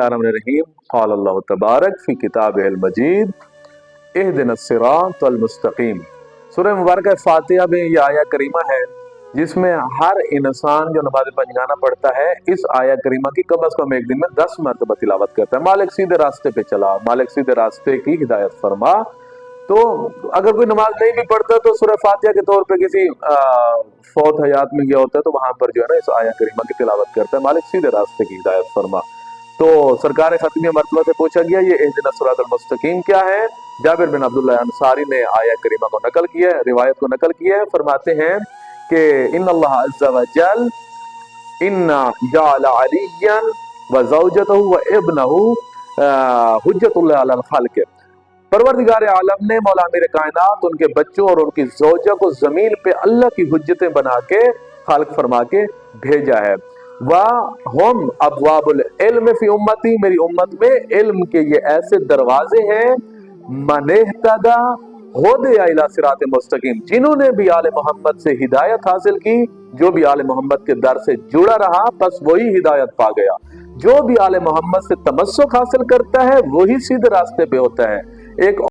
रहीम क़ाल अल्लाह तबारक फ़ी किताबिहिल मजीद इहदिनस सिरातल मुस्तक़ीम। सूरह मुबारक फातिहा में यह आया करीमा है जिसमें हर इंसान जो नमाज पंजगाना पढ़ता है इस आया करीमा की कम अज कम एक दिन में 10 मरतबा तिलावत करता है। मालिक सीधे रास्ते पे चला, मालिक सीधे रास्ते की हिदायत फरमा। तो अगर कोई नमाज नहीं भी पढ़ता तो सूरह फातिहा के तौर पे किसी फौत हयात में गया होता है तो वहां पर जो है ना इस आया करीमा की तिलावत करता है, मालिक सीधे रास्ते की हिदायत फरमा। तो सरकार खत्मिया मरतबा से पूछा गया ये इहदिनस सिरातल मुस्तकीम क्या है। जाबिर बिन अब्दुल्लाह अंसारी ने आया करीमा को नकल किया है, रिवायत को नकल किया है। फरमाते हैं कि इन्नल्लाह अज़्ज़ा व जल इन्ना जअल अलिय्यन व ज़ौजतहु व इब्नहु हुज्जतुल्लाह अलल खल्क़। परवरदिगार आलम ने मौला आमिर कायनात उनके बच्चों और उनकी ज़ौजा को जमीन पे अल्लाह की हुज्जतें बना के खालिक फरमा के भेजा है। हम अबवाबुल इल्म फी उम्मती, मेरी उम्मत में इल्म के ये ऐसे दरवाजे हैं मन इहतदा हुदिया इला सिरात मुस्तकीम, जिन्होंने भी आले मोहम्मद से हिदायत हासिल की, जो भी आले मोहम्मद के दर से जुड़ा रहा बस वही हिदायत पा गया। जो भी आले मोहम्मद से तमस्सुक हासिल करता है वही सीधे रास्ते पे होता है। एक